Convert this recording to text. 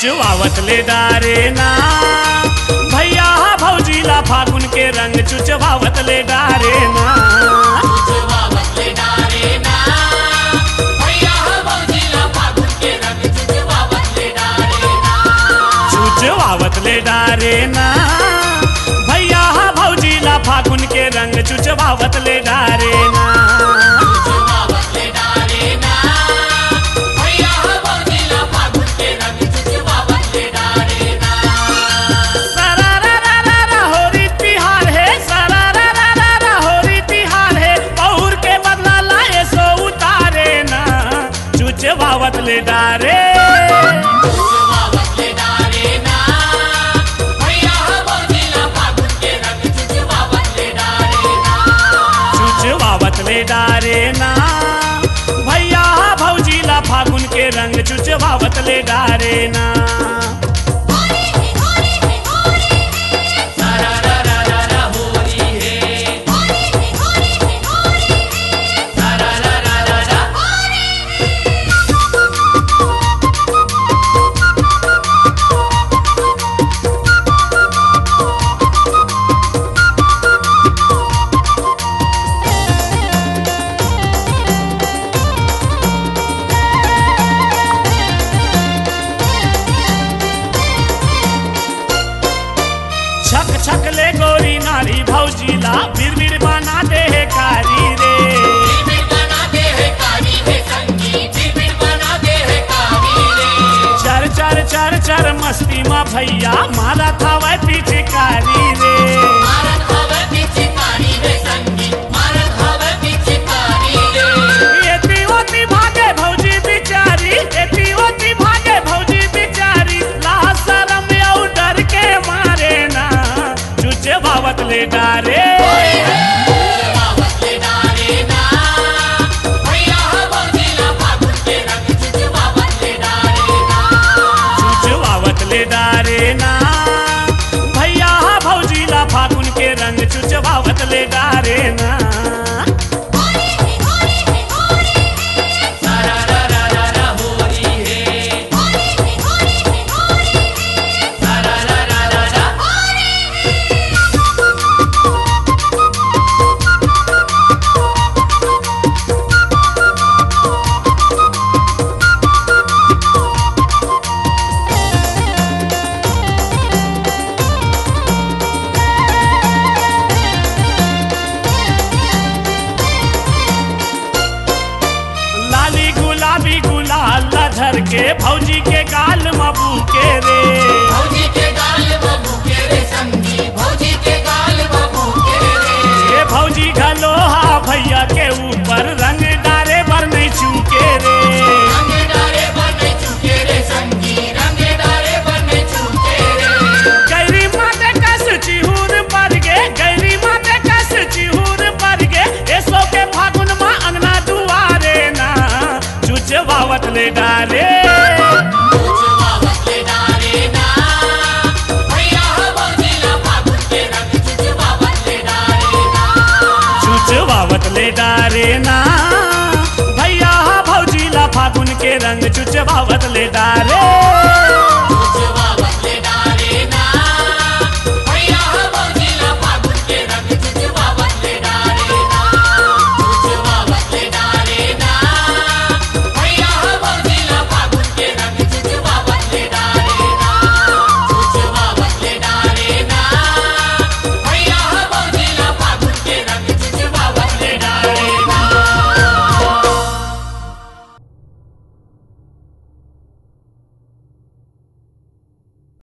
चुचवावत ले डारे ना भैया भौजीला फागुन के रंग चुचवावत ले डारे ना चुचवावत ले डारे ना भैया भौजीला फागुन के रंग चुचवावत ले डारे ना चुचवावत ले डारे ना भैया भौजीला फागुन के रंग चुचवावत ले डारे ना चुचवावत ले डारे ना भैया भौजीला फागुन के रंग चुचवावत ले डारे ना सरारा होरी तिहार है सरारा होरी तिहार है पौर के बदला लाए सो उतारे ना चुचवावत ले डारे चुचवावत ले डारे ना भैया भौजीला फागुन के रंग चुचवावत ले डारे ना चुचवावत ले डारे ना भैया भौजीला फागुन के रंग चुचवावत ले डारे ना सरारा होरी है सरारा छक छक ले गोरी नारी भौजीला बिरबिर बना दे है कारी रे बिरबिर बना दे है कारी है संगी बिरबिर बना दे है कारी रे चर चर चर चर मस्ती में भैया मारा था वह पीछे कारी रे मारत हवे पीछे कारी है संगी मारत हवे पीछे कारी रे एती ओती भागे भौजी बिचारी एती ओती भागे भौजी बिचारी लाह शरम और डर के मारे ना चुचवावत ले डारे चुचवावत ले डारे ना भैया भौजीला फागुन के रंग चुचवावत ले डारे ना चुचवावत ले डारे ना भैया भौजीला फागुन के रंग चुचवावत ले डारे ना सरारा होरी है सरारा लाली गुलाबी गुलाल धर के भौजी के गाल मबू के रे भौजी के गाल बबू के रे संगी भौजी के गाल बबू के रे ये भौजी घलोहा भैया के ऊपर रंग डारे बर नहीं चूके रे रंग डारे बने चुके रे संगी रंग डारे बने चुके रे गैरी माते कस चिहूर पर गे गैरी माते कस चिहूर पर गे ऐसो के फागुन माँ अंगना दुआरे ना चुचवावत ले डारे चुचवावत ले डारे ना भैया भौजीला फागुन के रंग चुचवावत ले डारे ना चुचवावत ले डारे ना भैया भौजीला फागुन के रंग चुचवावत ले डारे